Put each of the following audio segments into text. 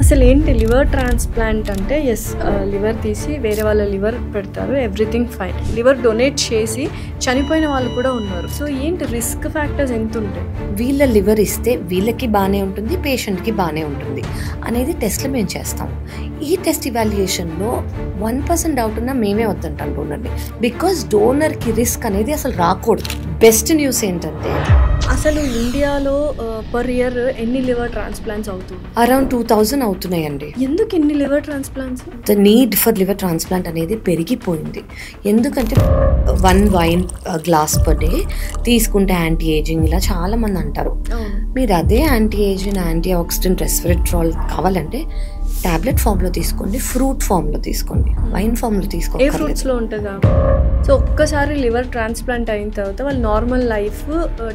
అసలు ఏంటి liver transplant అంటే? ఎస్, లివర్ తీసి వేరే వాళ్ళ లివర్ పెడతారు, ఎవ్రీథింగ్ ఫైన్. లివర్ డొనేట్ చేసి చనిపోయిన వాళ్ళు కూడా ఉన్నారు. సో ఏంటి రిస్క్ ఫ్యాక్టర్స్ ఎంత ఉంటాయి? వీళ్ళ లివర్ ఇస్తే వీళ్ళకి బాగానే ఉంటుంది, పేషెంట్కి బాగానే ఉంటుంది అనేది టెస్ట్లు మేము చేస్తాం. ఈ టెస్ట్ ఇవాల్యుయేషన్లో 1% డౌట్ ఉన్నా మేమే వద్దంటాం డోనర్ని, బికాజ్ డోనర్కి రిస్క్ అనేది అసలు రాకూడదు. బెస్ట్ న్యూస్ ఏంటంటే అసలు ఇండియాలో పర్ ఇయర్ ఎన్ని లివర్ ట్రాన్స్ప్లాంట్స్ అవుతుంది? అరౌండ్ 2000 అవుతున్నాయండి. ఎందుకు ఎన్ని liver transplants? The need for liver transplant అనేది పెరిగిపోయింది. ఎందుకంటే 1 వైన్ గ్లాస్ పర్ డే తీసుకుంటే యాంటీ ఏజింగ్ ఇలా చాలా మంది అంటారు. మీరు అదే anti ageing, anti oxidant, resveratrol కావాలంటే టాబ్లెట్ ఫామ్లో తీసుకోండి, ఫ్రూట్ ఫామ్లో తీసుకోండి, వైన్ ఫామ్లో తీసుకోండి. ఏ ఫ్రూట్స్లో ఉంటుందా? సో ఒక్కసారి లివర్ ట్రాన్స్ప్లాంట్ అయిన తర్వాత వాళ్ళు normal life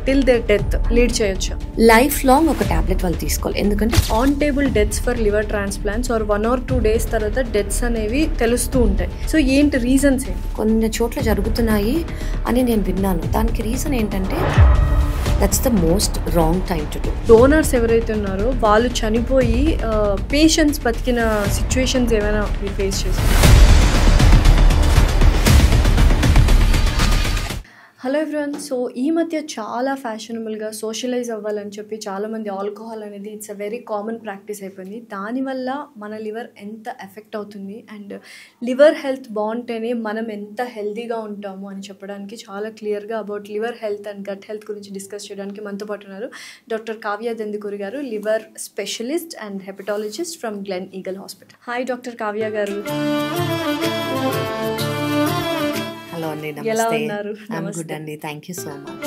till their death lead చేయొచ్చు? లైఫ్ లాంగ్ ఒక టాబ్లెట్ వాళ్ళు తీసుకోవాలి. ఎందుకంటే on table deaths for liver transplants are 1 or 2 days తర్వాత డెత్స్ అనేవి తెలుస్తూ ఉంటాయి. సో ఏంటి రీజన్స్? కొన్ని చోట్ల జరుగుతున్నాయి అని నేను విన్నాను. దానికి రీజన్ ఏంటంటే that's the most wrong time to do. Donors ఎవరైతే ఉన్నారో వాళ్ళు చనిపోయి పేషెంట్స్ బతికిన సిచ్యువేషన్స్ ఏమైనా మీరు ఫేస్ చేస్తారు? Hello everyone. సో ఈ మధ్య చాలా ఫ్యాషనబుల్గా సోషలైజ్ అవ్వాలని చెప్పి చాలామంది ఆల్కహాల్ అనేది it's a very common practice అయిపోయింది. దానివల్ల మన లివర్ ఎంత ఎఫెక్ట్ అవుతుంది అండ్ లివర్ హెల్త్ బాగుంటేనే మనం ఎంత హెల్తీగా ఉంటాము అని చెప్పడానికి చాలా క్లియర్గా about liver health and gut health గురించి డిస్కస్ చేయడానికి మనతో పాటు ఉన్నారు doctor Kavya Dendukuri garu, liver specialist and hepatologist from Glen Eagle hospital. Hi doctor Kavya garu. Hello అండి, ఎలా నమస్తే. ఉన్నారు? ఐఎమ్ గుడ్ అండి, thank you so much.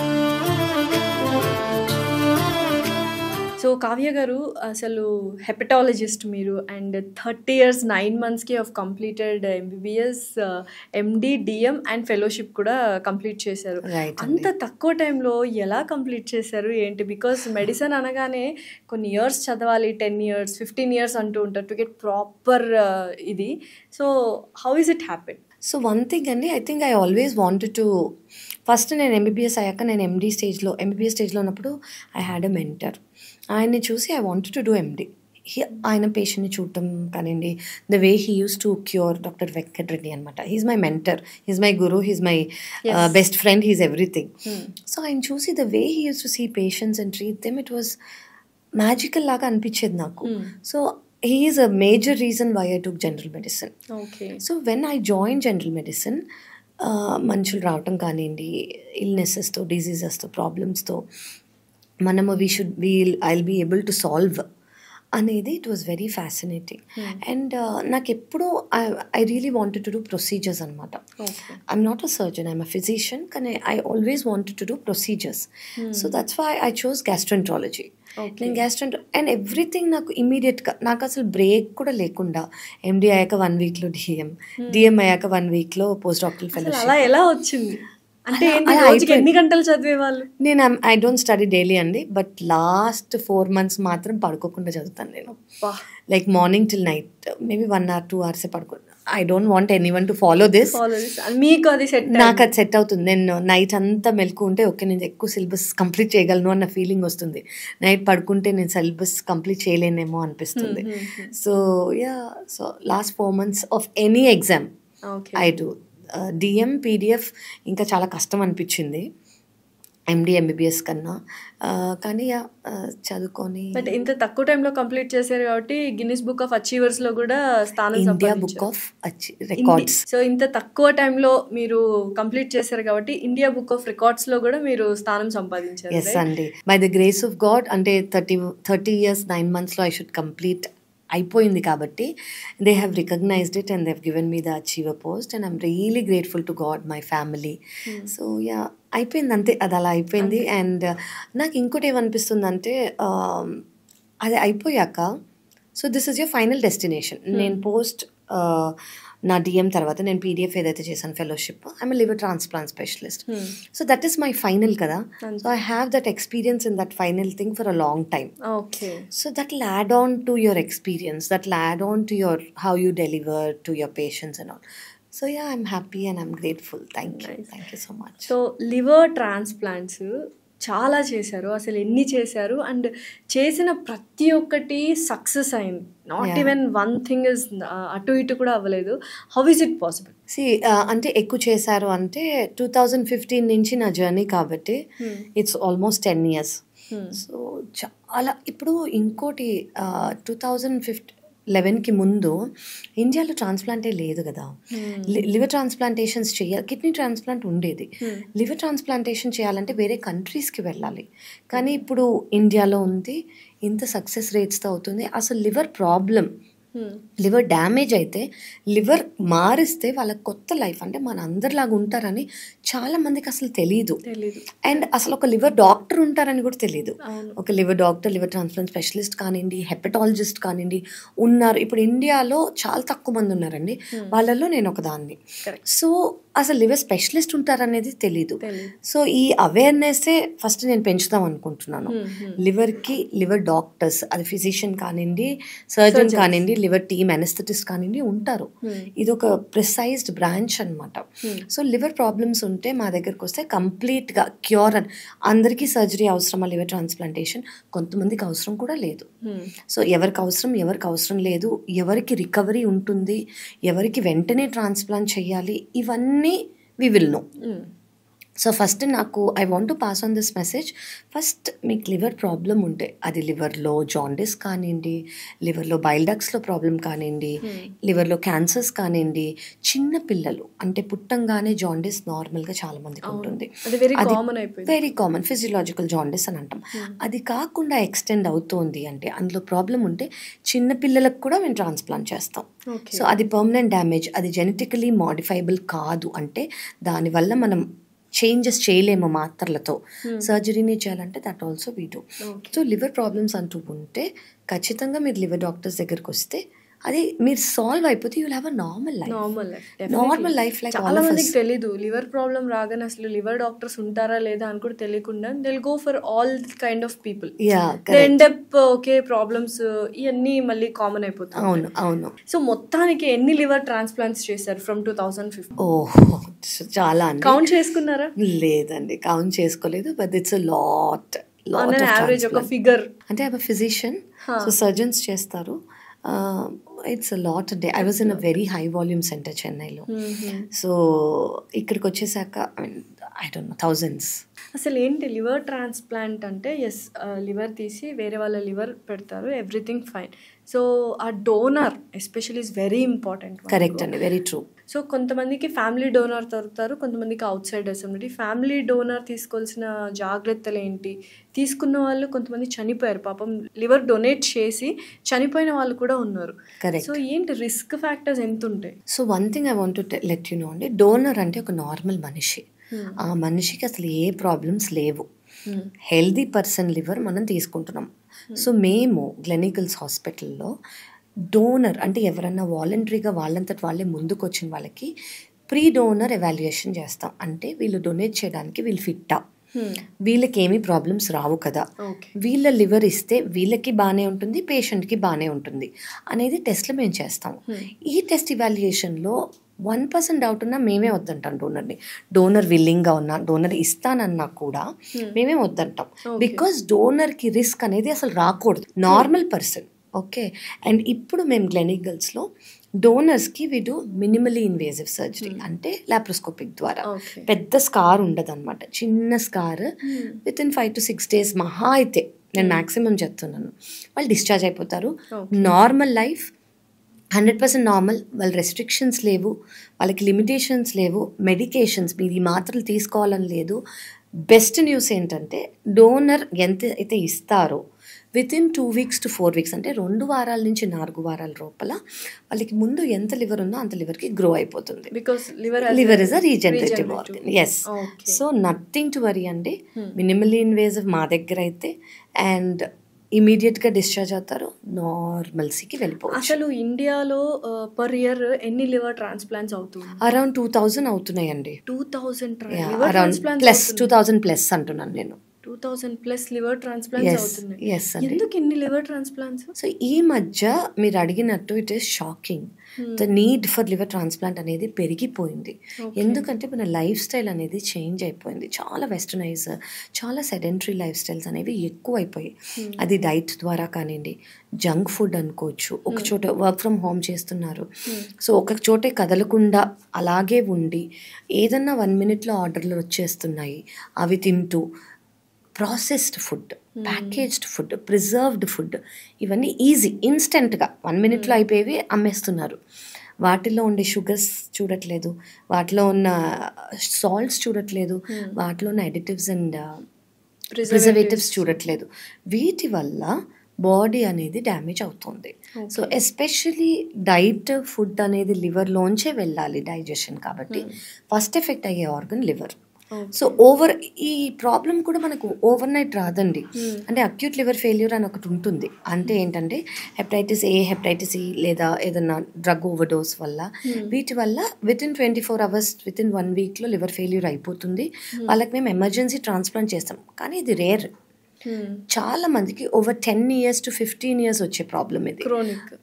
So Kavya garu, అసలు హెపటాలజిస్ట్ మీరు అండ్ 30 years 9 monthsకి of completed MBBS, MD, DM and fellowship కూడా కంప్లీట్ చేశారు. అంత తక్కువ టైంలో ఎలా కంప్లీట్ చేశారు ఏంటి? బికాస్ మెడిసిన్ అనగానే కొన్ని ఇయర్స్ చదవాలి, 10 years 15 years అంటూ ఉంటారు టు గెట్ ప్రాపర్ ఇది. So how is it happen? So one thing అండి, I think I always wanted to, first నేను ఎంబీబీఎస్ అయ్యాక నేను ఎంబీబీఎస్ స్టేజ్లో ఉన్నప్పుడు ఐ హ్యాడ్ ఎ మెంటర్. ఆయన్ని చూసి I wanted to do MD. ఆయన పేషెంట్ని చూడటం కానివ్వండి, the way he use to cure, doctor Venkat Reddy అనమాట. He's my mentor, he's my guru, he's my best friend, he's everything. So ఆయన చూసి the way he use to see patients and treat them, it was magical లాగా అనిపించేది నాకు. So he is a major reason why I took general medicine. Okay. So when I joined general medicine, మనుషులు రావటం కానివ్వండి, ఇల్నెసెస్తో, డిజీజెస్తో, ప్రాబ్లమ్స్తో మనము I'll be able to solve అనేది it was very fascinating. And నాకు ఎప్పుడూ I really wanted to do procedures అనమాట. I'm not a surgeon, I'm a physician, కానీ I always wanted to do procedures. So that's why I chose gastroenterology. నేను and everything నాకు ఇమీడియట్గా, నాకు అసలు break కూడా లేకుండా ఎండి అయ్యాక 1 weekలో డిఎం అయ్యాక 1 weekలో పోస్ట్ డాక్టరల్ ఫెలోషిప్. అలా ఎలా వచ్చింది? అంటే ఎన్ని గంటలు చదివేవాళ్ళు? నేను ఐ డోంట్ స్టడీ డైలీ అండి, బట్ లాస్ట్ 4 months మాత్రం పడుకోకుండా చదువుతాను నేను. Like morning till night, maybe 1 or 2 hours పడుకో. I don't want anyone to follow this. మీకు అది సెట్? నాకు అది సెట్ అవుతుంది. నేను నైట్ అంతా మెలకు ఉంటే ఓకే, నేను ఎక్కువ సిలబస్ కంప్లీట్ చేయగలను అన్న ఫీలింగ్ వస్తుంది. నైట్ పడుకుంటే నేను సిలబస్ కంప్లీట్ చేయలేనేమో అనిపిస్తుంది. So so last 4 months of any exam I do. DM, PDF ఇంకా చాలా కష్టం అనిపించింది ఎండి, ఎంబీబీఎస్ కన్నా. కానీ చదువుకొని, బట్ ఇంత తక్కువ టైంలో కంప్లీట్ చేశారు కాబట్టి గిన్నిస్ బుక్ ఆఫ్ అచీవర్స్లో కూడా స్థానం, India book of records. So ఇంత తక్కువ టైంలో మీరు కంప్లీట్ చేశారు కాబట్టి ఇండియా బుక్ ఆఫ్ రికార్డ్స్లో కూడా మీరు స్థానం సంపాదించారు. ఎస్ అండి, by the grace of God. అంటే 30 years 9 monthsలో ఐ షుడ్ కంప్లీట్ అయిపోయింది కాబట్టి they have recognized it and they have given me the achiever post and I'm really grateful to God, my family. So అయిపోయింది అంతే, అది అలా అయిపోయింది. అండ్ నాకు ఇంకోటి ఏమనిపిస్తుంది అంటే, అది అయిపోయాక so this is your final destination. నేను పోస్ట్ నా డిఎం తర్వాత నేను పీడిఎఫ్ ఏదైతే చేశాను fellowship, I'm liver transplant specialist. So that is my final కదా. So I have that experience in that final thing for a long time. So that will add on to your experience, that will add on to your how you deliver to your patients and all. So yeah, I'm happy and I'm grateful. Thank you. Nice. Thank you so much. So liver transplants చాలా చేశారు. అసలు ఎన్ని చేశారు and చేసిన ప్రతి ఒక్కటి success అయింది. Not even one thing is అటు ఇటు కూడా అవ్వలేదు. How is it possible? అంటే ఎక్కువ చేశారు అంటే 2015 నుంచి నా జర్నీ కాబట్టి ఇట్స్ ఆల్మోస్ట్ 10 years. సో చాలా ఇప్పుడు ఇంకోటి 2011కి ముందు ఇండియాలో ట్రాన్స్ప్లాంటే లేదు కదా. లివర్ ట్రాన్స్ప్లాంటేషన్స్ చేయాలి, కిడ్నీ ట్రాన్స్ప్లాంట్ ఉండేది. లివర్ ట్రాన్స్ప్లాంటేషన్ చేయాలంటే వేరే కంట్రీస్కి వెళ్ళాలి. కానీ ఇప్పుడు ఇండియాలో ఉంది, ఇంత సక్సెస్ రేట్స్తో అవుతుంది. అసలు లివర్ ప్రాబ్లం, లివర్ డ్యామేజ్ అయితే లివర్ మారిస్తే వాళ్ళకి కొత్త లైఫ్, అంటే మన అందరిలాగా ఉంటారని చాలా మందికి అసలు తెలీదు. అండ్ అసలు ఒక లివర్ డాక్టర్ ఉంటారని కూడా తెలియదు. ఒక liver doctor, liver transplant specialist కానివ్వండి, హెపటాలజిస్ట్ కానివ్వండి ఉన్నారు. ఇప్పుడు ఇండియాలో చాలా తక్కువ మంది ఉన్నారండి, వాళ్ళల్లో నేను ఒక దాన్ని. సో అసలు లివర్ స్పెషలిస్ట్ ఉంటారనేది తెలీదు. సో ఈ అవేర్నెస్సే ఫస్ట్ నేను పెంచుదాం అనుకుంటున్నాను. లివర్కి లివర్ డాక్టర్స్, అది ఫిజిషియన్ కానివ్వండి, సర్జన్ కానివ్వండి, లివర్ టీమ్ అనెస్థెటిస్ట్ కానివ్వండి ఉంటారు. ఇది ఒక ప్రిసైజ్డ్ బ్రాంచ్ అనమాట. సో లివర్ ప్రాబ్లమ్స్ ఉంటే మా దగ్గరకు వస్తే కంప్లీట్గా క్యూర్ అని. అందరికీ సర్జరీ అవసరమా లివర్ ట్రాన్స్ప్లాంటేషన్? కొంతమందికి అవసరం కూడా లేదు. సో ఎవరికి అవసరం, ఎవరికి అవసరం లేదు, ఎవరికి రికవరీ ఉంటుంది, ఎవరికి వెంటనే ట్రాన్స్ప్లాంట్ చేయాలి, ఇవన్నీ we will know. So first నాకు I want to pass on this message. First మీకు లివర్ ప్రాబ్లం ఉంటే, అది లివర్లో జాండిస్ కానివ్వండి, లివర్లో బైల్ డక్ట్స్లో ప్రాబ్లం కానివ్వండి, లివర్లో క్యాన్సర్స్ కానివ్వండి, చిన్న పిల్లలు అంటే పుట్టంగానే జాండిస్ నార్మల్గా చాలా మందికి ఉంటుంది. వెరీ కామన్ ఫిజియలాజికల్ జాండిస్ అని అంటాం. అది కాకుండా ఎక్స్టెండ్ అవుతోంది అంటే, అందులో ప్రాబ్లం ఉంటే చిన్న పిల్లలకు కూడా మేము ట్రాన్స్ప్లాంట్ చేస్తాం. సో అది పర్మనెంట్ డ్యామేజ్, అది జెనెటికలీ మాడిఫైబుల్ కాదు అంటే దానివల్ల మనం చేంజెస్ చేయలేము మాత్రలతో, సర్జరీనే చేయాలంటే that also we do. So liver problems అంటూ ఉంటే ఖచ్చితంగా మీరు లివర్ డాక్టర్స్ దగ్గరికి వస్తే అది మీరు సాల్వ్ అయిపోతే you have a normal life. Like చాలా మందికి తెలీదు లివర్ ప్రాబ్లం రాగానే అసలు లివర్ డాక్టర్స్ ఉంటారా లేదా అని కూడా తెలియకుండా they'll go for all kind of people. End up okay problems ఇవన్నీ మళ్ళీ కామన్ అయిపోతాయి. అవును. సో మొత్తానికి ఎన్ని లివర్ ట్రాన్స్ప్లాంట్స్ చేశారు ఫ్రమ్ 2015? ఓహో చాలా. కౌంట్ చేసుకున్నారా? లేదండి, కౌంట్ చేసుకోలేదు. But it's a lot average ఒక ఫిగర్. అంటే I am a physician, so surgeons చేస్తారు. It's a lot day. I was in a very high volume centre చెన్నైలో. సో ఇక్కడికి వచ్చేసాక ఐ డోంట్ నో థౌజండ్స్. అసలు ఏంటి లివర్ ట్రాన్స్ప్లాంట్ అంటే? Yes, liver తీసి వేరే వాళ్ళ లివర్ పెడతారు, ఎవ్రీథింగ్ ఫైన్. సో ఆ donor especially is very important. Correct అండి, వెరీ ట్రూ. సో కొంతమందికి ఫ్యామిలీ డోనర్ దొరుకుతారు, కొంతమందికి అవుట్ సైడర్స్ ఉన్నట్టు. ఫ్యామిలీ డోనర్ తీసుకోవాల్సిన జాగ్రత్తలు ఏంటి? తీసుకున్న వాళ్ళు కొంతమంది చనిపోయారు పాపం, లివర్ డొనేట్ చేసి చనిపోయిన వాళ్ళు కూడా ఉన్నారు. సో ఏంటి రిస్క్ ఫ్యాక్టర్స్ ఎంత ఉంటాయి? So one thing I want to let you know అండి, డోనర్ అంటే ఒక నార్మల్ మనిషి. ఆ మనిషికి అసలు ఏ ప్రాబ్లమ్స్ లేవు, హెల్దీ పర్సన్ లివర్ మనం తీసుకుంటున్నాం. సో మేము గ్లెనికల్స్ హాస్పిటల్లో డోనర్ అంటే ఎవరన్నా వాలంటరీగా వాళ్ళంతటి వాళ్ళే ముందుకు వచ్చిన వాళ్ళకి ప్రీ డోనర్ ఎవాల్యుయేషన్ చేస్తాం. అంటే వీళ్ళు డొనేట్ చేయడానికి వీళ్ళు ఫిట్టా, వీళ్ళకి ఏమీ ప్రాబ్లమ్స్ రావు కదా, వీళ్ళ లివర్ ఇస్తే వీళ్ళకి బాగానే ఉంటుంది, పేషెంట్కి బాగానే ఉంటుంది అనేది టెస్ట్లు మేము చేస్తాము. ఈ టెస్ట్ ఇవాల్యుయేషన్లో 1% డౌట్ ఉన్నా మేమే వద్దంటాం డోనర్ని. డోనర్ విల్లింగ్గా ఉన్నా, డోనర్ ఇస్తానన్నా కూడా మేమే వద్దంటాం. బికాస్ డోనర్కి రిస్క్ అనేది అసలు రాకూడదు, నార్మల్ పర్సన్. ఓకే. అండ్ ఇప్పుడు మేము గ్లెనికల్స్లో డోనర్స్కి వీడు మినిమలీ ఇన్వేజివ్ సర్జరీ అంటే లాప్రోస్కోపిక్ ద్వారా, పెద్ద స్కార్ ఉండదు అనమాట, చిన్న scar with in 5 to 6 days మహా అయితే, నేను మ్యాక్సిమం చెప్తున్నాను, వాళ్ళు డిశ్చార్జ్ అయిపోతారు. Normal life 100% normal. వాళ్ళ రెస్ట్రిక్షన్స్ లేవు, వాళ్ళకి లిమిటేషన్స్ లేవు, మెడికేషన్స్ మీరు ఈ మాత్రలు తీసుకోవాలని లేదు. బెస్ట్ న్యూస్ ఏంటంటే డోనర్ ఎంత అయితే ఇస్తారో with in 2 weeks to 4 weeks అంటే 2 వారాల నుంచి 4 వారాల లోపల వాళ్ళకి ముందు ఎంత లివర్ ఉందో అంత లివర్కి గ్రో అయిపోతుంది. Because liver is a regenerative organ. Yes. So nothing to worry అండి. మినిమల్లీ ఇన్వేజివ్ మా దగ్గర అయితే, అండ్ ఇమీడియట్గా డిశ్చార్జ్ అవుతారు, నార్మల్సీకి వెళ్ళిపోవచ్చు. అసలు ఇండియాలో పర్ ఇయర్ ఎన్ని లివర్ ట్రాన్స్ప్లాంట్స్ అవుతుంది? అరౌండ్ 2000 అవుతున్నాయండి. 2000 అరౌండ్ +2000 అంటున్నాను నేను. 2000+ లివర్ ట్రాన్స్‌ప్లాంట్స్ Yes, అవుతున్నాయి. yes అండి. ఎందుకు ఇన్ని లివర్ ట్రాన్స్‌ప్లాంట్స్? సో ఈ మధ్య మీరు అడిగినట్టు it is shocking. The need for liver transplant అనేది పెరిగిపోయింది. ఓకే. ఎందుకంటే మన లైఫ్ స్టైల్ అనేది చేంజ్ అయిపోయింది. చాలా వెస్టర్నైజ్, చాలా సెడెంటరీ లైఫ్ స్టైల్స్ అనేవి ఎక్కువైపోయాయి. అది డైట్ ద్వారా కానివ్వండి, జంక్ ఫుడ్ అనుకోవచ్చు. ఒక చోట వర్క్ ఫ్రమ్ హోమ్ చేస్తున్నారు, సో ఒక చోటే కదలకుండా అలాగే ఉండి ఏదన్నా 1 minute ఆర్డర్లు వచ్చేస్తున్నాయి, అవి తింటూ processed food, packaged food, preserved food, ఇవన్నీ ఈజీ ఇన్స్టెంట్గా 1 minute అయిపోయేవి అమ్మేస్తున్నారు. వాటిలో ఉండే షుగర్స్ చూడట్లేదు, వాటిలో ఉన్న సాల్ట్స్ చూడట్లేదు, వాటిలో ఉన్న అడిటివ్స్ అండ్ ప్రిజర్వేటివ్స్ చూడట్లేదు. వీటి వల్ల బాడీ అనేది డ్యామేజ్ అవుతుంది. సో ఎస్పెషలీ డైట్ ఫుడ్ అనేది లివర్లోంచే వెళ్ళాలి డైజెషన్, కాబట్టి ఫస్ట్ ఎఫెక్ట్ అయ్యే ఆర్గన్ లివర్. సో ఈ ప్రాబ్లం కూడా మనకు ఓవర్ నైట్ రాదండి. అంటే అక్యూట్ లివర్ ఫెయిల్యూర్ అని ఒకటి ఉంటుంది. అంటే ఏంటంటే హెపటైటిస్ ఏ, హెపటైటిస్ ఈ, లేదా ఏదన్నా డ్రగ్ ఓవర్డోస్ వల్ల, వీటి వల్ల వితిన్ 24 hours, వితిన్ 1 weekలో లివర్ ఫెయిల్యూర్ అయిపోతుంది. వాళ్ళకి మేము ఎమర్జెన్సీ ట్రాన్స్ప్లాంట్ చేస్తాం, కానీ ఇది రేర్. చాలా మందికి ఓవర్ 10 years to 15 years వచ్చే ప్రాబ్లం ఇది,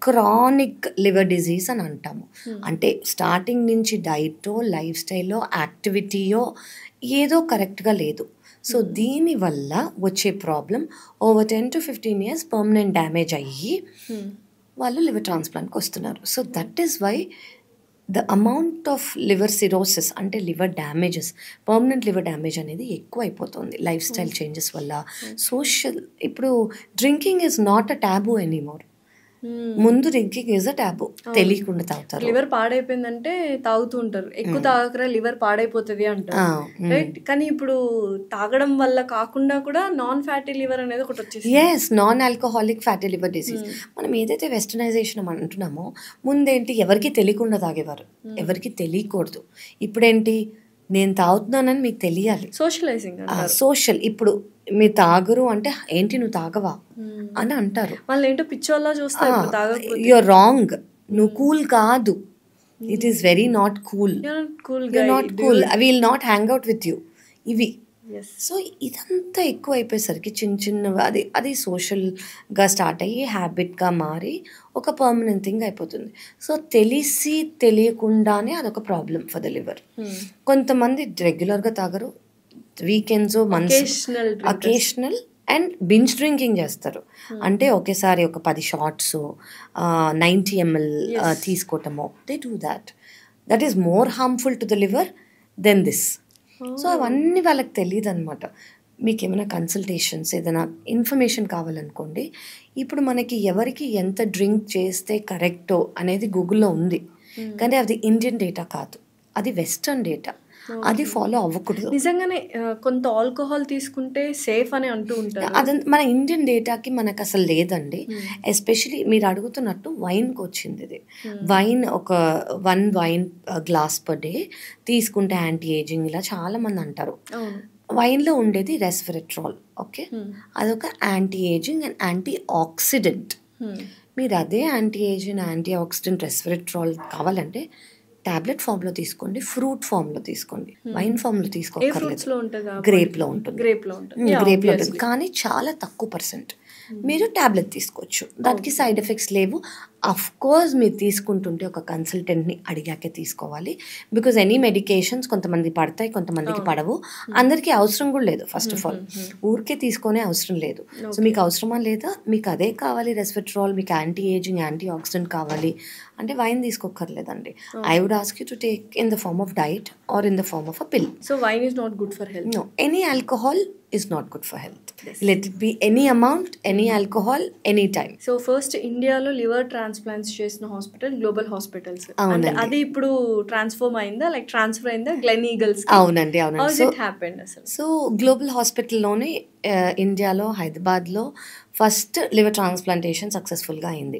క్రానిక్ లివర్ డిజీజ్ అని అంటాము. అంటే స్టార్టింగ్ నుంచి డైటో, లైఫ్ స్టైల్లో, యాక్టివిటీయో ఏదో కరెక్ట్గా లేదు. సో దీనివల్ల వచ్చే problem over 10 to 15 years permanent damage అయ్యి వాళ్ళు లివర్ ట్రాన్స్ప్లాంట్కి వస్తున్నారు. So that is why the amount of liver cirrhosis, అంటే liver damages, permanent liver damage అనేది ఎక్కువ అయిపోతుంది లైఫ్ స్టైల్ చేంజెస్ వల్ల. సోషల్, ఇప్పుడు drinking is not a taboo anymore. ముందు డ్రింకింగ్ ఈజ్ అ టాబూ, తెలియకుండా తాగుతారు. లివర్ పాడైపోయిందంటే తాగుతూ ఉంటారు, ఎక్కువ తాగకరా లివర్ పాడైపోతుంది అంటారు, రైట్? కానీ ఇప్పుడు తాగడం వల్ల కాకుండా కూడా నాన్ ఫ్యాటీ లివర్ అనేది ఒకటి వచ్చేసి, yes, non alcoholic fatty liver disease. మనం ఏదైతే వెస్టర్నైజేషన్ అంటున్నామో, ముందేంటి ఎవరికి తెలియకుండా తాగేవారు, ఎవరికి తెలియకూడదు. ఇప్పుడేంటి నేను తాగుతున్నానని మీకు తెలియాలి, సోషలైజింగ్, సోషల్. ఇప్పుడు మీరు తాగరు అంటే ఏంటి నువ్వు తాగవా అని అంటారు. వాళ్ళు ఏంటో పిచ్చోళ్ళ చూస్తారు, యూర్ రాంగ్, నువ్వు కూల్ కాదు, it is very not cool, not cool, I will not hang out with you, ఇవి. సో ఇదంతా ఎక్కువ అయిపోయేసరికి అది సోషల్గా స్టార్ట్ అయ్యి హ్యాబిట్గా మారి ఒక పర్మనెంట్ థింగ్ అయిపోతుంది. సో తెలిసి తెలియకుండానే అదొక ప్రాబ్లం ఫర్ ద లివర్. కొంతమంది రెగ్యులర్గా తాగరు, weekends, months, occasional and binge drinking చేస్తారు. అంటే ఒకేసారి ఒక 10 shots 90 ml తీసుకోవటము, they do that is more harmful to the liver than this. So అవన్నీ వాళ్ళకి తెలియదు అనమాట. మీకు ఏమైనా కన్సల్టేషన్స్, ఏదైనా ఇన్ఫర్మేషన్ కావాలనుకోండి, ఇప్పుడు మనకి ఎవరికి ఎంత డ్రింక్ చేస్తే కరెక్టో అనేది గూగుల్లో ఉంది, కానీ అది ఇండియన్ డేటా కాదు, అది వెస్టర్న్ డేటా. అది ఫాలో అవ్వకూడదు. నిజంగానే కొంత ఆల్కహాల్ తీసుకుంటే సేఫ్ అని అంటూ ఉంటారు. అది మన ఇండియన్ డేటాకి మనకు అసలు లేదండి. ఎస్పెషలీ మీరు అడుగుతున్నట్టు వైన్కి వచ్చింది ఇది. వైన్ ఒక 1 wine glass per day తీసుకుంటే యాంటీ ఏజింగ్ ఇలా చాలా మంది అంటారు. వైన్లో ఉండేది రెస్వెరట్రాల్, ఓకే, అదొక anti ageing and anti oxidant. మీరు అదే యాంటీ ఏజింగ్, యాంటీ ఆక్సిడెంట్ రెస్వెరట్రాల్ కావాలంటే టాబ్లెట్ ఫామ్లో తీసుకోండి, ఫ్రూట్ ఫామ్లో తీసుకోండి, వైన్ ఫామ్లో తీసుకోకర్లేదు. గ్రేప్లో ఉంటుంది, కానీ చాలా తక్కువ %. మీరు టాబ్లెట్ తీసుకోవచ్చు, దానికి సైడ్ ఎఫెక్ట్స్ లేవు. అఫ్ కోర్స్ మీరు తీసుకుంటుంటే ఒక కన్సల్టెంట్ని అడిగాకే తీసుకోవాలి. బికాజ్ ఎనీ మెడికేషన్స్ కొంతమంది పడతాయి, కొంతమందికి పడవు, అందరికీ అవసరం కూడా లేదు. ఫస్ట్ ఆఫ్ ఆల్ ఊరికే తీసుకునే అవసరం లేదు. సో మీకు అవసరమా లేదా, మీకు అదే కావాలి రెస్వెట్రాల్, మీకు యాంటీ ఏజింగ్, యాంటీ ఆక్సిడెంట్ కావాలి అంటే వైన్ తీసుకోకర్లేదండి. I would ask you to take in the form of diet or in the form of a pill. So wine is not good for health. No, any alcohol is not good for health. Let it be any amount, any alcohol, any time. So first ఇండియాలో liver transplants చేసిన hospital global hospitals. అంటే అది ఇప్పుడు transform అయిందా, like transfer అయిందా Glenn eagles? అవునండి. How it happened అసలు? So global హాస్పిటల్లోనే ఇండియాలో హైదరాబాద్లో ఫస్ట్ లివర్ ట్రాన్స్ప్లాంటేషన్ సక్సెస్ఫుల్గా అయింది.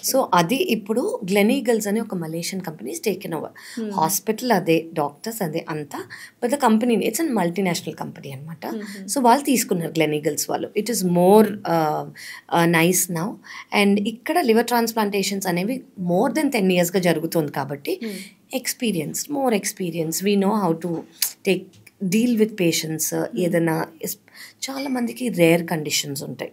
సో అది ఇప్పుడు గ్లెన్ ఈగల్స్ అని ఒక Malaysian company taken over. Hospital అదే, డాక్టర్స్ అదే అంతా, but the company it's a multinational company అనమాట. సో వాళ్ళు తీసుకున్నారు గ్లెన్ ఈగల్స్ వాళ్ళు. It is more nice now. And ఇక్కడ లివర్ ట్రాన్స్ప్లాంటేషన్స్ అనేవి మోర్ దెన్ 10 yearsగా జరుగుతుంది కాబట్టి more experience, we know how to deal with patients. ఏదైనా చాలామందికి రేర్ కండిషన్స్ ఉంటాయి.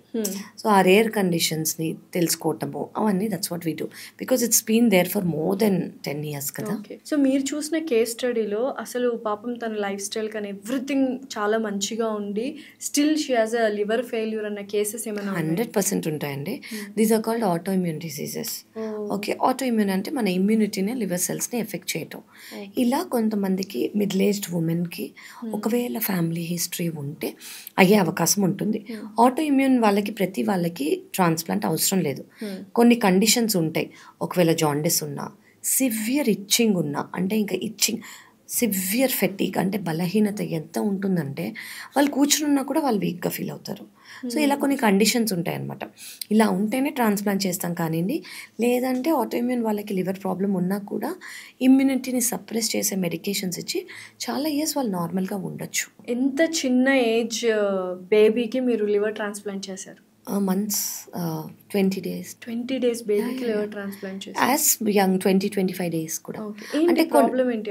సో ఆ రేర్ కండిషన్స్ని తెలుసుకోవటము అవన్నీ that's what we do because it's been there for more than 10 years కదా. సో మీరు చూసిన కేస్ స్టడీలో అసలు పాపం తన లైఫ్ స్టైల్ కానీ ఎవ్రీథింగ్ చాలా మంచిగా ఉండి still she has a liver failure అన్న కేసెస్ ఏమైనా 100% ఉంటాయండి. These are called autoimmune diseases. Okay, autoimmune అంటే మన ఇమ్యూనిటీని లివర్ సెల్స్ని ఎఫెక్ట్ చేయటం. ఇలా కొంతమందికి మిడిల్ ఏజ్డ్ ఉమెన్కి ఒకవేళ ఫ్యామిలీ హిస్టరీ ఉంటే అయ్యే అవకాశం ఉంటుంది. ఆటో ఇమ్యూన్ వాళ్ళకి ప్రతి వాళ్ళకి ట్రాన్స్ప్లాంట్ అవసరం లేదు. కొన్ని కండిషన్స్ ఉంటాయి. ఒకవేళ జాండిస్ ఉన్నా, సివియర్ ఇచ్చింగ్ ఉన్నా, అంటే ఇంకా ఇచ్చింగ్ సివియర్ ఫెటీక్ అంటే బలహీనత ఎంత ఉంటుందంటే వాళ్ళు కూర్చున్నా కూడా వాళ్ళు వీక్గా ఫీల్ అవుతారు. సో ఇలా కొన్ని కండిషన్స్ ఉంటాయన్నమాట. ఇలా ఉంటేనే ట్రాన్స్ప్లాంట్ చేస్తాం కానివ్వండి, లేదంటే ఆటోఇమ్యూన్ వాళ్ళకి లివర్ ప్రాబ్లం ఉన్నా కూడా ఇమ్యూనిటీని సప్రెస్ చేసే మెడికేషన్స్ ఇచ్చి చాలా ఇయర్స్ వాళ్ళు నార్మల్గా ఉండొచ్చు. ఎంత చిన్న ఏజ్ బేబీకి మీరు లివర్ ట్రాన్స్ప్లాంట్ చేశారు? Months 20 days. 20 days బేబీకి లివర్ ట్రాన్స్ప్లాంట్ చేశారు. యాజ్ యంగ్ 20-25 days కూడా. అంటే ప్రాబ్లం ఏంటి?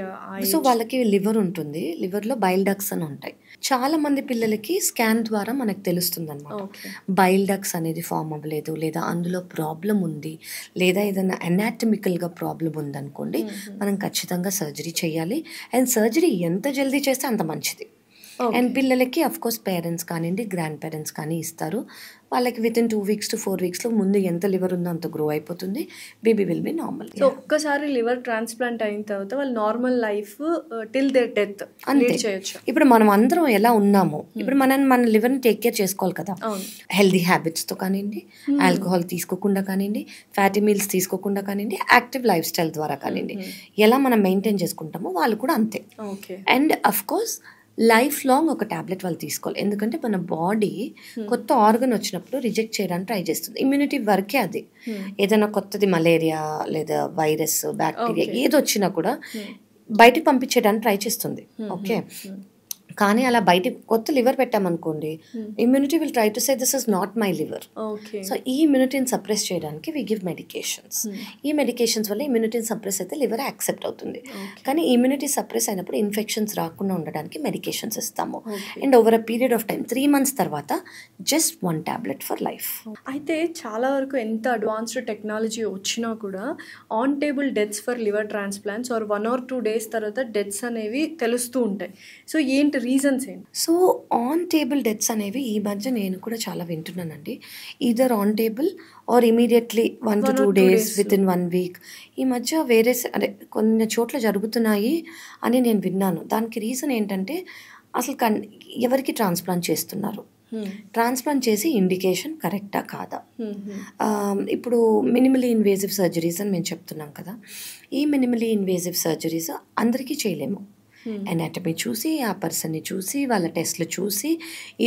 సో వాళ్ళకి లివర్ ఉంటుంది, లివర్లో బైల్ డక్ట్స్ అని ఉంటాయి. చాలా మంది పిల్లలకి స్కాన్ ద్వారా మనకు తెలుస్తుంది అనమాట. బైల్ డక్ట్స్ అనేది ఫామ్ అవ్వలేదు, లేదా అందులో ప్రాబ్లం ఉంది, లేదా ఏదైనా అనాటమికల్గా ప్రాబ్లం ఉందనుకోండి, మనం ఖచ్చితంగా సర్జరీ చేయాలి. అండ్ సర్జరీ ఎంత జల్దీ చేస్తే అంత మంచిది. అండ్ పిల్లలకి అఫ్కోర్స్ పేరెంట్స్ కానివ్వండి, గ్రాండ్ పేరెంట్స్ కానీ ఇస్తారు. వాళ్ళకి వితిన్ 2 weeks to 4 weeksలో ముందు ఎంత లివర్ ఉందో అంత గ్రో అయిపోతుంది. Baby will be normal. So ఒక్కసారి లివర్ ట్రాన్స్ప్లాంట్ అయిన తర్వాత వాళ్ళు normal life till their death lead చేయొచ్చు. ఇప్పుడు మనం అందరం ఎలా ఉన్నామో, ఇప్పుడు మన లివర్ని టేక్ కేర్ చేసుకోవాలి కదా. హెల్దీ హ్యాబిట్స్తో కానివ్వండి, ఆల్కహాల్ తీసుకోకుండా కానివ్వండి, ఫ్యాటీ మీల్స్ తీసుకోకుండా కానివ్వండి, యాక్టివ్ లైఫ్ స్టైల్ ద్వారా కానివ్వండి, ఎలా మనం మెయింటైన్ చేసుకుంటామో వాళ్ళు కూడా అంతే. అండ్ అఫ్కోర్స్ లైఫ్ లాంగ్ ఒక ట్యాబ్లెట్ వాళ్ళు తీసుకోవాలి. ఎందుకంటే మన బాడీ కొత్త ఆర్గన్ వచ్చినప్పుడు రిజెక్ట్ చేయడానికి ట్రై చేస్తుంది. ఇమ్యూనిటీ వరకే అది. ఏదైనా కొత్తది మలేరియా లేదా వైరస్, బ్యాక్టీరియా ఏది వచ్చినా కూడా బయటికి పంపించేయడానికి ట్రై చేస్తుంది. ఓకే, కానీ అలా బయటికి కొత్త లివర్ పెట్టామనుకోండి, immunity will try to say this is not my liver. So ఈ ఇమ్యూనిటీని సప్రెస్ చేయడానికి వి గివ్ మెడికేషన్స్. ఈ మెడికేషన్స్ వల్ల ఇమ్యూనిటీని సప్రెస్ అయితే లివర్ యాక్సెప్ట్ అవుతుంది. కానీ ఇమ్యూనిటీ సప్రెస్ అయినప్పుడు ఇన్ఫెక్షన్స్ రాకుండా ఉండడానికి మెడికేషన్స్ ఇస్తాము. And over a period of time 3 months తర్వాత జస్ట్ 1 tablet ఫర్ లైఫ్. అయితే చాలా వరకు ఎంత అడ్వాన్స్డ్ టెక్నాలజీ వచ్చినా కూడా on table deaths for liver transplants are 1 or 2 days తర్వాత డెత్స్ అనేవి తెలుస్తూ ఉంటాయి. సో ఏంటి రీజన్స్ ఏంటి? సో ఆన్ టేబుల్ డెత్స్ అనేవి ఈ మధ్య నేను కూడా చాలా వింటున్నానండి. Either on table or immediately 1 to 2 days within 1 week. ఈ మధ్య వేరే అంటే కొన్ని చోట్ల జరుగుతున్నాయి అని నేను విన్నాను. దానికి రీజన్ ఏంటంటే అసలు ఎవరికి ట్రాన్స్ప్లాంట్ చేస్తున్నారు, ట్రాన్స్ప్లాంట్ చేసి ఇండికేషన్ కరెక్టా కాదా. ఇప్పుడు మినిమలీ ఇన్వేజివ్ సర్జరీస్ అని మేము చెప్తున్నాం కదా. ఈ మినిమలీ ఇన్వేజివ్ సర్జరీస్ అందరికీ చేయలేము. అనాటమీ చూసి, ఆ పర్సన్ని చూసి, వాళ్ళ టెస్ట్లు చూసి,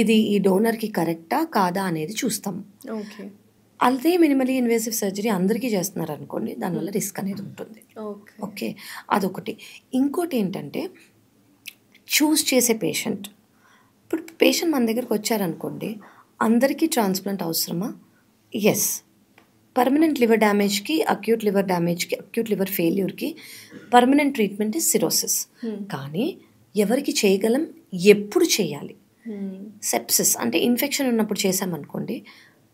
ఇది ఈ డోనర్కి కరెక్టా కాదా అనేది చూస్తాము. అదే మినిమలీ ఇన్వేసివ్ సర్జరీ అందరికీ చేస్తున్నారు అనుకోండి, దానివల్ల రిస్క్ అనేది ఉంటుంది. ఓకే, అదొకటి. ఇంకోటి ఏంటంటే చూస్ చేసే పేషెంట్. ఇప్పుడు పేషెంట్ మన దగ్గరకు వచ్చారనుకోండి, అందరికీ ట్రాన్స్ప్లాంట్ అవసరమా? ఎస్. పర్మనెంట్ లివర్ డ్యామేజ్కి, అక్యూట్ లివర్ డ్యామేజ్కి, అక్యూట్ లివర్ ఫెయిల్యూర్కి పర్మనెంట్ ట్రీట్మెంట్ ఇస్ సిరోసిస్. కానీ ఎవరికి చేయగలం, ఎప్పుడు చేయాలి? సెప్సిస్ అంటే ఇన్ఫెక్షన్ ఉన్నప్పుడు చేసామనుకోండి,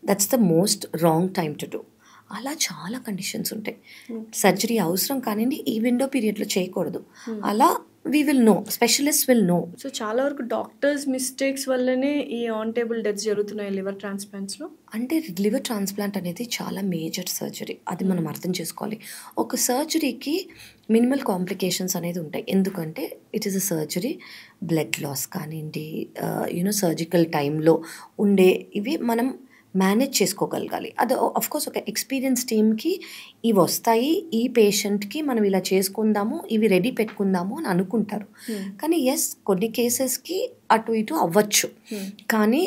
that's the most wrong time to do. అలా చాలా కండిషన్స్ ఉంటాయి. సర్జరీ అవసరం కానివ్వండి, ఈ విండో పీరియడ్లో చేయకూడదు. అలా we will know, specialist will know. So చాలా వరకు డాక్టర్స్ మిస్టేక్స్ వల్లనే ఈ ఆన్ టేబుల్ డెత్స్ జరుగుతున్నాయి లివర్ ట్రాన్స్ప్లాంట్స్లో. అంటే లివర్ ట్రాన్స్ప్లాంట్ అనేది చాలా మేజర్ సర్జరీ, అది మనం అర్థం చేసుకోవాలి. ఒక సర్జరీకి మినిమల్ కాంప్లికేషన్స్ అనేది ఉంటాయి. ఎందుకంటే it is a surgery. Blood loss కానివ్వండి, సర్జికల్ టైంలో ఉండే ఇవి మనం మేనేజ్ చేసుకోగలగాలి. అది ఆఫ్కోర్స్ ఒక ఎక్స్పీరియన్స్ టీమ్కి ఇవి వస్తాయి, ఈ పేషెంట్కి మనం ఇలా చేసుకుందాము, ఇవి రెడీ పెట్టుకుందాము అని అనుకుంటారు. కానీ ఎస్, కొన్ని కేసెస్కి అటు ఇటు అవ్వచ్చు. కానీ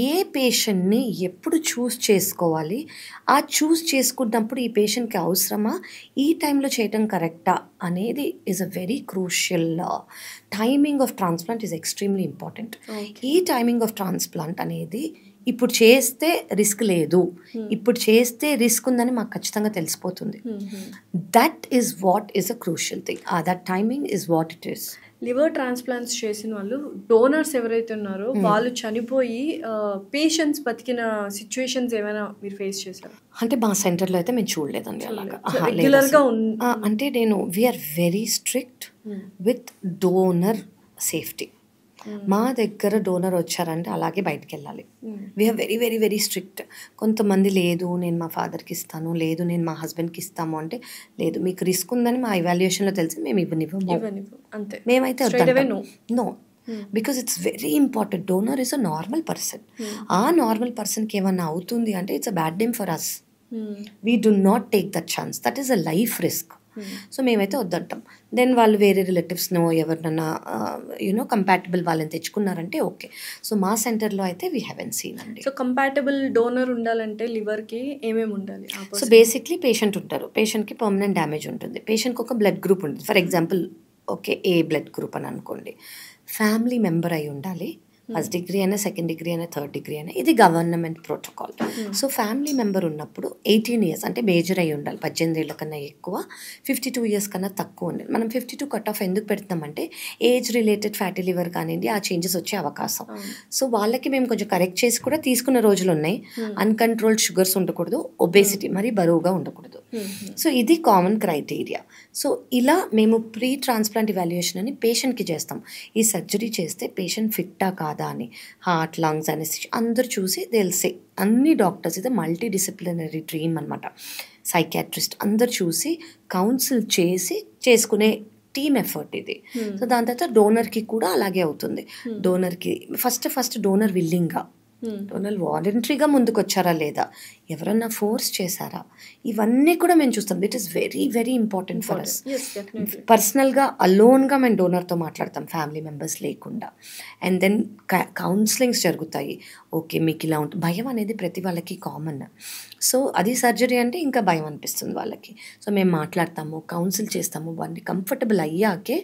ఏ పేషెంట్ని ఎప్పుడు చూస్ చేసుకోవాలి, ఆ చూస్ చేసుకున్నప్పుడు ఈ పేషెంట్కి అవసరమా, ఈ టైంలో చేయటం కరెక్టా అనేది is a very crucial. Timing of transplant is extremely important. ఈ టైమింగ్ ఆఫ్ ట్రాన్స్ప్లాంట్ అనేది ఇప్పుడు చేస్తే రిస్క్ లేదు, ఇప్పుడు చేస్తే రిస్క్ ఉందని మాకు ఖచ్చితంగా తెలిసిపోతుంది. That is what is a crucial thing. That timing is what it is. Liver transplants చేసిన వాళ్ళు డోనర్స్ ఎవరైతే ఉన్నారో వాళ్ళు చనిపోయి పేషెంట్స్ బతికిన సిచ్యువేషన్స్ ఏమైనా మీరు ఫేస్ చేశారు? అంటే మా సెంటర్లో అయితే మేము చూడలేదండి అలాగా. రెగ్యులర్గా అంటే we're very strict with donor safety. మా దగ్గర డోనర్ వచ్చారంటే అలాగే బయటకు వెళ్ళాలి. We're very very very strict. కొంతమంది లేదు నేను మా ఫాదర్కి ఇస్తాను, లేదు నేను మా హస్బెండ్కి ఇస్తాము అంటే, లేదు మీకు రిస్క్ ఉందని మా ఇవాల్యుయేషన్లో తెలిసి మేము ఇవ్వనివ్వము, మేమైతే no. Because it's very important. Donor is a normal person. ఆ నార్మల్ పర్సన్కి ఏమన్నా అవుతుంది అంటే it's a bad name for us. We do not take that chance. That is a life risk. So మేమైతే వద్దంటాం. దెన్ వాళ్ళు వేరే రిలేటివ్స్నో ఎవరినన్నా కంపాటబుల్ వాళ్ళని తెచ్చుకున్నారంటే ఓకే. సో మా సెంటర్లో అయితే వీ హ్యావెన్ సీన్ అండి. సో కంపాటబుల్ డోనర్ ఉండాలంటే లివర్కి ఏమేమి ఉండాలి? సో బేసిక్లీ పేషెంట్ ఉంటారు, పేషెంట్కి పర్మనెంట్ డ్యామేజ్ ఉంటుంది, పేషెంట్కి ఒక బ్లడ్ గ్రూప్ ఉంటుంది. For example okay A blood group అని అనుకోండి. ఫ్యామిలీ మెంబర్ అయి ఉండాలి. ఫస్ట్ డిగ్రీ అయినా, సెకండ్ డిగ్రీ అయినా, థర్డ్ డిగ్రీ అయినా. ఇది government protocol. So family member ఉన్నప్పుడు 18 years అంటే మేజర్ అయి ఉండాలి. 18 ఏళ్ళ కన్నా ఎక్కువ, 52 years కన్నా తక్కువ ఉండాలి. మనం 52 కట్ ఆఫ్ ఎందుకు పెడతామంటే ఏజ్ రిలేటెడ్ ఫ్యాటీ లివర్ కానివ్వండి ఆ చేంజెస్ వచ్చే అవకాశం. సో వాళ్ళకి మేము కొంచెం కరెక్ట్ చేసి కూడా తీసుకున్న రోజులు ఉన్నాయి. అన్కంట్రోల్డ్ షుగర్స్ ఉండకూడదు, ఒబేసిటీ మరీ బరువుగా ఉండకూడదు. సో ఇది కామన్ క్రైటీరియా. సో ఇలా మేము ప్రీ ట్రాన్స్ప్లాంట్ ఇవాల్యుయేషన్ అని పేషెంట్కి చేస్తాం. ఈ సర్జరీ చేస్తే పేషెంట్ ఫిట్టా కాదా అని హార్ట్, లంగ్స్ అనేసి అందరు చూసి తెలిసే అన్ని డాక్టర్స్, ఇది మల్టీ డిసిప్లినరీ టీమ్ అనమాట. సైకాట్రిస్ట్ అందరు చూసి కౌన్సిల్ చేసి చేసుకునే టీమ్ ఎఫర్ట్ ఇది. సో దాని తర్వాత డోనర్కి కూడా అలాగే అవుతుంది. డోనర్కి ఫస్ట్ డోనర్ విల్లింగ్గా, డోనర్ వాలంటరీగా ముందుకు వచ్చారా లేదా, ఎవరన్నా ఫోర్స్ చేశారా, ఇవన్నీ కూడా మేము చూస్తాం. It is very very important for us. పర్సనల్గా అలోన్గా మేము డోనర్తో మాట్లాడతాం, ఫ్యామిలీ మెంబర్స్ లేకుండా. అండ్ దెన్ కౌన్సిలింగ్స్ జరుగుతాయి. ఓకే మీకు ఇలా ఉంటుంది. భయం అనేది ప్రతి వాళ్ళకి కామన్. సో అది సర్జరీ అంటే ఇంకా భయం అనిపిస్తుంది వాళ్ళకి. సో మేము మాట్లాడతాము, కౌన్సిల్ చేస్తాము. వాళ్ళని కంఫర్టబుల్ అయ్యాకే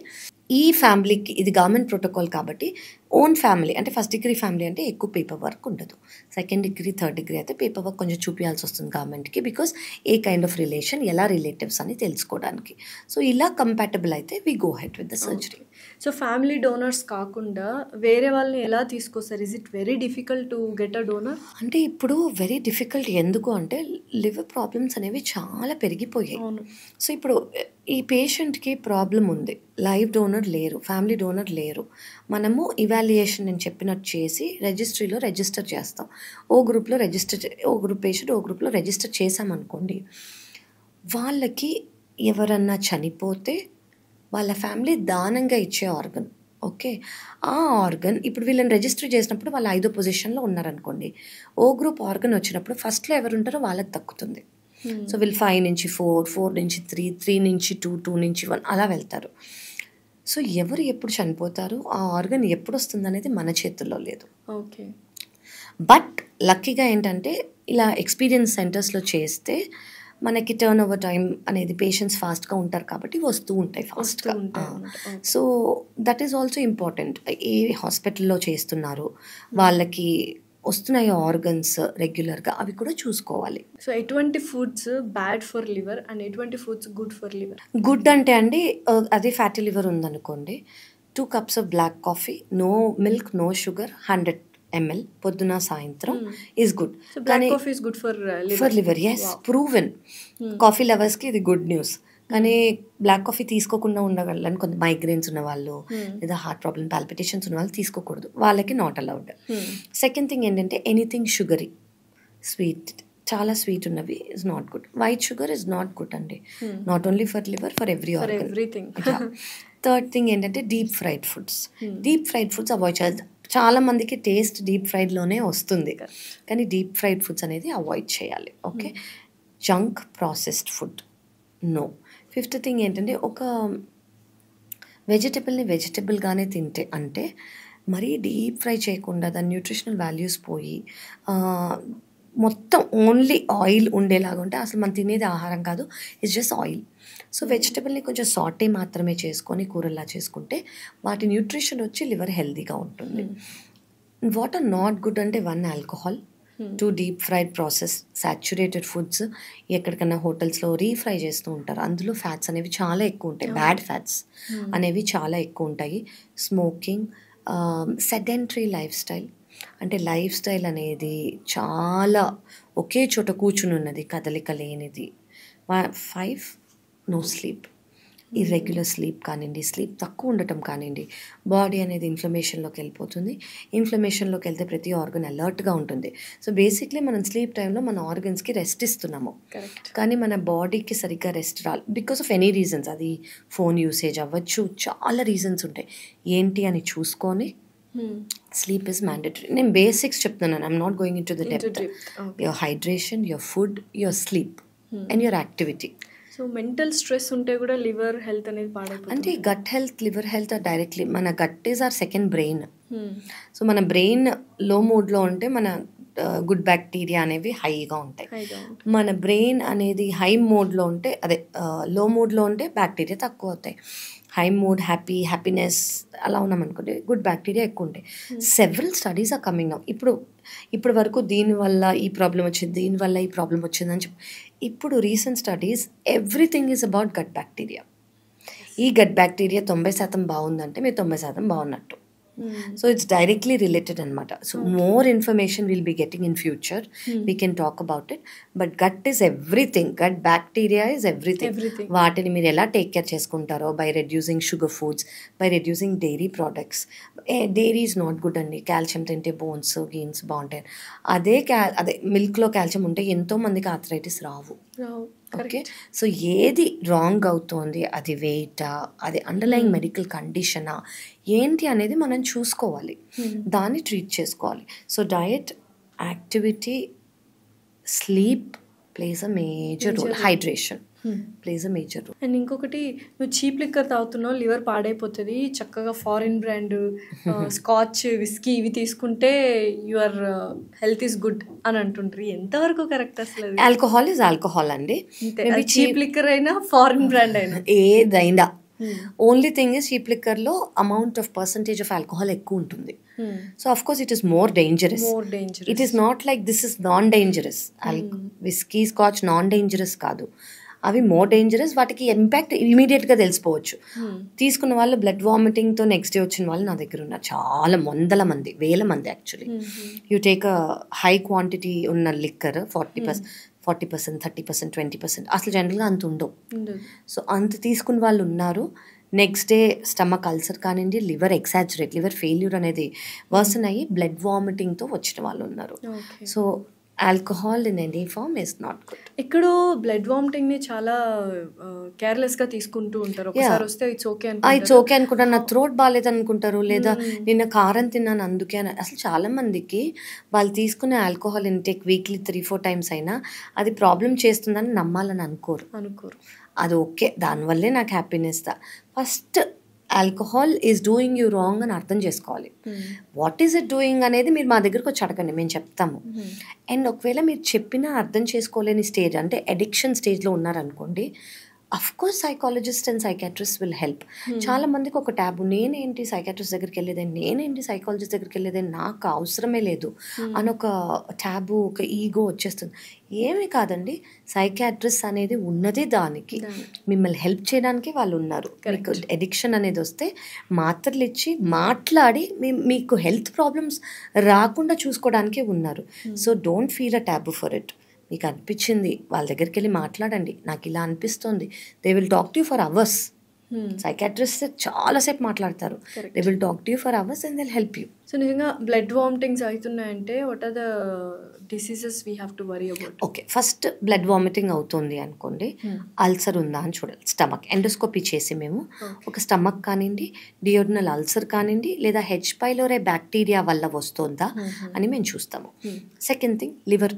ఈ ఫ్యామిలీకి, ఇది గవర్నమెంట్ ప్రోటోకాల్ కాబట్టి ఓన్ ఫ్యామిలీ అంటే ఫస్ట్ డిగ్రీ ఫ్యామిలీ అంటే ఎక్కువ పేపర్ వర్క్ ఉండదు. సెకండ్ డిగ్రీ, థర్డ్ డిగ్రీ అయితే పేపర్ వర్క్ కొంచెం చూపించాల్సి వస్తుంది గవర్నమెంట్కి. Because A kind of relation, ఎలా రిలేటివ్స్ అని తెలుసుకోవడానికి. సో ఇలా కంపాటబుల్ అయితే we go head with the surgery. So family donors కాకుండా వేరే వాళ్ళని ఎలా తీసుకొస్తారు? Is it very difficult to get a donor? అంటే ఇప్పుడు వెరీ డిఫికల్ట్. ఎందుకు అంటే లివర్ ప్రాబ్లమ్స్ అనేవి చాలా పెరిగిపోయాయి. సో ఇప్పుడు ఈ పేషెంట్కి ప్రాబ్లం ఉంది, లైవ్ డోనర్ లేరు, ఫ్యామిలీ డోనర్ లేరు. మనము ఇవాల్యుయేషన్ నేను చెప్పినట్టు చేసి రిజిస్ట్రీలో రిజిస్టర్ చేస్తాం. ఓ గ్రూప్లో ఓ గ్రూప్ పేషెంట్ ఓ గ్రూప్లో రిజిస్టర్ చేసామనుకోండి. వాళ్ళకి ఎవరన్నా చనిపోతే వాళ్ళ ఫ్యామిలీ దానంగా ఇచ్చే ఆర్గన్, ఓకే, ఆ ఆర్గన్ ఇప్పుడు వీళ్ళని రిజిస్టర్ చేసినప్పుడు వాళ్ళు 5వ పొజిషన్లో ఉన్నారనుకోండి. ఓ గ్రూప్ ఆర్గన్ వచ్చినప్పుడు ఫస్ట్లో ఎవరు ఉంటారో వాళ్ళకి దక్కుతుంది. సో వీళ్ళు 5 నుంచి 4, 4 నుంచి 3, 3 నుంచి 2, 2 నుంచి 1 అలా వెళ్తారు. సో ఎవరు ఎప్పుడు చనిపోతారు, ఆ ఆర్గన్ ఎప్పుడు వస్తుంది అనేది మన చేతుల్లో లేదు. ఓకే. బట్ లక్కీగా ఏంటంటే ఇలా ఎక్స్పీరియన్స్ సెంటర్స్లో చేస్తే మనకి టర్న్ ఓవర్ టైం అనేది పేషెంట్స్ ఫాస్ట్గా ఉంటారు కాబట్టి వస్తూ ఉంటాయి ఫాస్ట్గా. So that is also important. ఏ హాస్పిటల్లో చేస్తున్నారు, వాళ్ళకి వస్తున్నాయి ఆర్గన్స్ రెగ్యులర్గా, అవి కూడా చూసుకోవాలి. సో ఎటువంటి foods bad for liver and ఎటువంటి foods good for liver? Good అంటే అండి, అదే ఫ్యాటీ లివర్ ఉందనుకోండి, 2 cups of black coffee, no milk, no sugar, 100 ml పొద్దున సాయంత్రం ఈజ్ గుడ్. కానీ coffee is good for liver. Yes, proven. Coffee లవర్స్కి ఇది గుడ్ న్యూస్. కానీ బ్లాక్ కాఫీ తీసుకోకుండా ఉండగలని కొంత మైగ్రేన్స్ ఉన్న వాళ్ళు, లేదా హార్ట్ ప్రాబ్లమ్, పాల్పిటేషన్స్ ఉన్న వాళ్ళు తీసుకోకూడదు, వాళ్ళకి నాట్ అలౌడ్. సెకండ్ థింగ్ ఏంటంటే ఎనీథింగ్ షుగరీ, స్వీట్, చాలా స్వీట్ ఉన్నవి is not good. White sugar is not good అండి, not only for liver, for every organ. Third thing ఏంటంటే deep fried foods. Deep fried foods avoid చేయాలి. చాలా మందికి taste deep ఫ్రైడ్లోనే వస్తుంది, కానీ డీప్ ఫ్రైడ్ ఫుడ్స్ అనేది అవాయిడ్ చేయాలి. Okay. Junk processed food no. Fifth thing ఏంటంటే ఒక వెజిటబుల్ని వెజిటబుల్గానే తింటే, అంటే మరీ డీప్ ఫ్రై చేయకుండా దాని న్యూట్రిషనల్ వాల్యూస్ పోయి మొత్తం ఓన్లీ ఆయిల్ ఉండేలాగా ఉంటే అసలు మనం తినేది ఆహారం కాదు, ఇట్స్ జస్ట్ ఆయిల్. సో వెజిటబుల్ని కొంచెం సాటే మాత్రమే చేసుకొని కూరలా చేసుకుంటే వాటి న్యూట్రిషన్ వచ్చి లివర్ హెల్తీగా ఉంటుంది. వాట్ ఆర్ నాట్ గుడ్ అంటే 1 alcohol, too deep fried process saturated foods, ఎక్కడికన్నా హోటల్స్లో రీఫ్రై చేస్తూ ఉంటారు, అందులో ఫ్యాట్స్ అనేవి చాలా ఎక్కువ ఉంటాయి, బ్యాడ్ ఫ్యాట్స్ అనేవి చాలా ఎక్కువ ఉంటాయి. స్మోకింగ్, సెడెంటరీ లైఫ్ స్టైల్, అంటే లైఫ్ స్టైల్ అనేది చాలా ఒకే చోట కూర్చుని ఉన్నది, కదలిక లేనిది. 5, నో స్లీప్, ఇర్రెగ్యులర్ స్లీప్ కానివ్వండి, స్లీప్ తక్కువ ఉండటం కానివ్వండి, బాడీ అనేది ఇన్ఫ్లమేషన్లోకి వెళ్ళిపోతుంది. ఇన్ఫ్లమేషన్లోకి వెళ్తే ప్రతి ఆర్గన్ అలర్ట్గా ఉంటుంది. సో బేసిక్లీ మనం స్లీప్ టైంలో మన ఆర్గన్స్కి రెస్ట్ ఇస్తున్నాము, కానీ మన బాడీకి సరిగ్గా రెస్ట్ రాలి బికాస్ ఆఫ్ ఎనీ రీజన్స్. అది ఫోన్ యూసేజ్ అవ్వచ్చు, చాలా రీజన్స్ ఉంటాయి. ఏంటి అని చూసుకొని స్లీప్ ఇస్ మ్యాండేటరీ. నేను బేసిక్స్ చెప్తున్నాను, I'm not going into the depth. Your hydration, your food, your sleep and your activity. So mental stress ఉంటే కూడా లివర్ హెల్త్ అనేది పాడైపోతుంది. అంటే gut health, liver health directly, మన gut is our second brain. So మన brain లో మూడ్లో ఉంటే మన గుడ్ బ్యాక్టీరియా అనేవి హైగా ఉంటాయి. మన బ్రెయిన్ అనేది హై మోడ్లో ఉంటే, అదే లో మూడ్లో ఉంటే బ్యాక్టీరియా తక్కువ అవుతాయి. హై మూడ్, హ్యాపీనెస్ అలా ఉన్నామనుకోండి, గుడ్ బ్యాక్టీరియా ఎక్కువ ఉంటాయి. Several studies are coming now. ఇప్పుడు వరకు దీనివల్ల ఈ ప్రాబ్లం వచ్చింది, దీనివల్ల ఈ ప్రాబ్లం వచ్చింది అని చెప్పి, ఇప్పుడు recent studies everything is about gut bacteria. ఈ గట్ బ్యాక్టీరియా 90% బాగుందంటే మీరు 90% బాగున్నట్టు. సో ఇట్స్ డైరెక్ట్లీ రిలేటెడ్ అనమాట. So more information will be getting in future, we can talk about it. But gut is everything, gut bacteria is everything. వాటిని మీరు ఎలా take care చేసుకుంటారో, by reducing sugar foods, by reducing dairy products. Dairy is not good అండి, calcium తింటే bones గీన్స్ బాగుంటాయి. అదే మిల్క్లో calcium ఉంటే ఎంతోమందికి ఆర్థరైటిస్ రావు. ఓకే, సో ఏది రాంగ్ అవుతోంది, అది వెయిటా, అది అండర్లయింగ్ మెడికల్ కండిషనా ఏంటి అనేది మనం చూసుకోవాలి, దాన్ని ట్రీట్ చేసుకోవాలి. So diet, activity, sleep plays a major role, hydration plays a major role. And ఇంకొకటి, నువ్వు చీప్ లిక్కర్ తాగుతున్నావు, లివర్ పాడైపోతుంది, చక్కగా ఫారిన్ బ్రాండ్ స్కాచ్, విస్కీ ఇవి తీసుకుంటే యువర్ హెల్త్ ఈస్ గుడ్ అని అంటుంటారు. ఎంతవరకు కరెక్ట్ అసలు? ఆల్కహాల్ ఈజ్ ఆల్కహాల్ అండి, చీప్ లిక్కర్ అయినా ఫారిన్ బ్రాండ్ అయినా ఏదైనా. ఓన్లీ థింగ్ ఇస్ చీప్ లిక్కర్లో amount of percentage of alcohol ఎక్కువ ఉంటుంది. So of course it is more dangerous. It is not like this is non dangerous. Whisky, scotch non dangerous కాదు, అవి more dangerous. వాటికి impact ఇమీడియట్గా తెలిసిపోవచ్చు. తీసుకున్న వాళ్ళు blood వామిటింగ్తో next day వచ్చిన వాళ్ళు నా దగ్గర ఉన్నారు, చాలా వందల మంది, వేల మంది actually. You take a high quantity ఉన్న లిక్కర్, 40%, 30%, 20%, అసలు జనరల్గా అంత ఉండవు. సో అంత తీసుకున్న వాళ్ళు ఉన్నారు. నెక్స్ట్ డే స్టమక్ అల్సర్ కానివ్వండి, లివర్ ఎక్సాచురేట్, లివర్ ఫెయిల్యూర్ అనేది వర్సన్ అయ్యి బ్లడ్ వామిటింగ్తో వచ్చిన వాళ్ళు ఉన్నారు. So alcohol in any form is not good. ఎక్కడో బ్లడ్ వామిటింగ్ని చాలా కేర్లెస్గా తీసుకుంటూ ఉంటారు. ఒకసారి వస్తే ఇట్స్ ఓకే అనుకుంటారు, నా థ్రోట్ బాగాలేదు అనుకుంటారు, లేదా నిన్న కారం తిన్నాను అందుకే అని. అసలు చాలా మందికి వాళ్ళు తీసుకునే ఆల్కహాల్ ఇంటేక్ వీక్లీ 3-4 టైమ్స్ అయినా అది ప్రాబ్లం చేస్తుందని నమ్మాలని అనుకోరు. అది ఓకే, దానివల్లే నాకు happiness. First alcohol is doing you wrong అని అర్థం చేసుకోవాలి. వాట్ ఈజ్ ఇట్ డూయింగ్ అనేది మీరు మా దగ్గరకు వచ్చి అడగండి, మేము చెప్తాము. అండ్ ఒకవేళ మీరు చెప్పినా అర్థం చేసుకోలేని స్టేజ్, అంటే అడిక్షన్ స్టేజ్లో ఉన్నారనుకోండి, of course psychologist and psychiatrist will help. చాలా మందికి ఒక ట్యాబు, నేనేంటి సైకాట్రిస్ట్ దగ్గరికి వెళ్ళేదని, నేనేంటి సైకాలజిస్ట్ దగ్గరికి వెళ్ళేదని, నాకు అవసరమే లేదు అని ఒక ట్యాబు, ఒక ఈగో వచ్చేస్తుంది. ఏమీ కాదండి, సైకాట్రిస్ట్ అనేది ఉన్నదే దానికి, మిమ్మల్ని హెల్ప్ చేయడానికి వాళ్ళు ఉన్నారు. మీకు అడిక్షన్ అనేది వస్తే మాత్రలు ఇచ్చి మాట్లాడి మీకు హెల్త్ ప్రాబ్లమ్స్ రాకుండా చూసుకోవడానికే ఉన్నారు. So don't feel a taboo for it. మీకు అనిపించింది వాళ్ళ దగ్గరికి వెళ్ళి మాట్లాడండి, నాకు ఇలా అనిపిస్తుంది. They will talk to you for hours. Psychiatrist చాలాసేపు మాట్లాడతారు. They will talk to you for hours and they will help you. So నిజంగా బ్లడ్ వామిటింగ్స్ అవుతున్నాయంటే what are the diseases we have to worry about? Okay, first blood vomiting అవుతుంది అనుకోండి, ulcer ఉందా అని చూడాలి. Stomach endoscopy చేసి మేము ఒక స్టమక్ కానివ్వండి, డియోడినల్ అల్సర్ కానివ్వండి, లేదా హెచ్ పైలోరే బ్యాక్టీరియా వల్ల వస్తుందా అని మేము చూస్తాము. సెకండ్ థింగ్, లివర్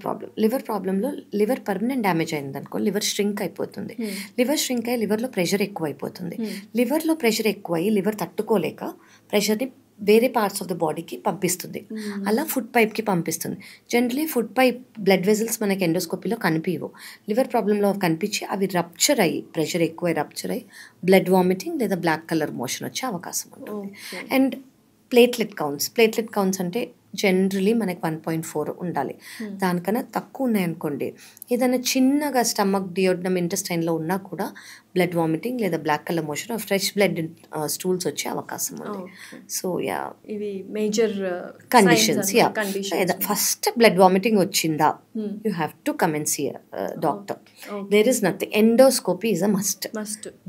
ప్రాబ్లంలో లివర్ పర్మనెంట్ డ్యామేజ్ అయింది అనుకో, లివర్ ష్రింక్ అయిపోతుంది. లివర్ ష్రింక్ అయ్యి లివర్లో ప్రెషర్ ఎక్కువ అయిపోతుంది. లివర్లో ప్రెషర్ ఎక్కువ అయ్యి లివర్ తట్టుకోలేక ప్రెషర్ని వేరే పార్ట్స్ ఆఫ్ ద బాడీకి పంపిస్తుంది, అలా ఫుడ్ పైప్కి పంపిస్తుంది. Generally food pipe blood vessels మనకి ఎండోస్కోపీలో కనిపించవు, లివర్ ప్రాబ్లంలో కనిపించి అవి రప్చర్ అయ్యి, ప్రెషర్ ఎక్కువ రప్చర్ అయ్యి బ్లడ్ వామిటింగ్ లేదా బ్లాక్ కలర్ మోషన్ వచ్చే అవకాశం ఉంటుంది. అండ్ ప్లేట్లెట్ కౌంట్స్ అంటే జనరలీ మనకి 1.4 ఉండాలి. దానికన్నా తక్కువ ఉన్నాయనుకోండి, ఏదైనా చిన్నగా స్టమక్, డియోడనం, ఇంటెస్టైన్లో ఉన్నా కూడా బ్లడ్ వామిటింగ్ లేదా black colour motion, fresh blood stools వచ్చే అవకాశం ఉంది. సో యా, ఇవి major conditions. Yeah, first blood vomiting వచ్చిందా, you have to come and see doctor. There is nothing, endoscopy is a must.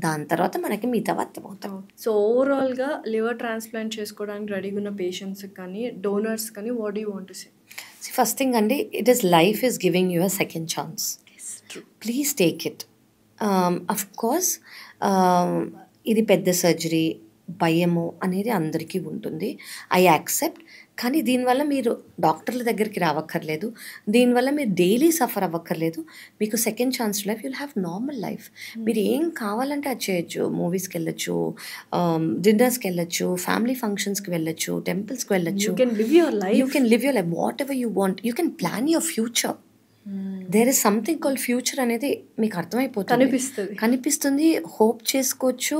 దాని తర్వాత మనకి మిగతా అర్థమవుతాం. సో ఓవరాల్గా లివర్ ట్రాన్స్ప్లాంట్ చేసుకోవడానికి రెడీగా ఉన్న పేషెంట్స్ కానీ డోనర్స్ కానీ what you want to say? First thing అండి, it is life is giving you a second chance. Please take it. Of course ఇది పెద్ద సర్జరీ, భయము అనేది అందరికీ ఉంటుంది. I accept. కానీ దీనివల్ల మీరు డాక్టర్ల దగ్గరికి రావక్కర్లేదు, దీనివల్ల మీరు డైలీ సఫర్ అవ్వక్కర్లేదు. మీకు second chance life, you'll have normal life. మీరు ఏం కావాలంటే అది చేయొచ్చు. మూవీస్కి వెళ్ళొచ్చు, డిన్నర్స్కి వెళ్ళొచ్చు, ఫ్యామిలీ ఫంక్షన్స్కి వెళ్ళొచ్చు, టెంపుల్స్కి వెళ్ళొచ్చు. You can live your life whatever you want. You can plan your future. There is something called future అనేది మీకు అర్థమైపోతుంది, కనిపిస్తుంది. హోప్ చేసుకోవచ్చు,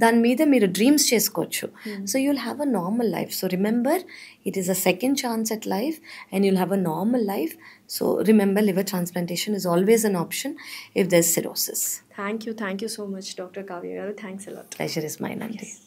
దాని మీద మీరు డ్రీమ్స్ చేసుకోవచ్చు. So you'll have a normal life. So remember, it is a second chance at life and you'll have a normal life. So remember, liver transplantation is always an option if there's cirrhosis. Thank you so much, Dr. Kavya garu. Thanks a lot. Pleasure is mine, aunty. Yes.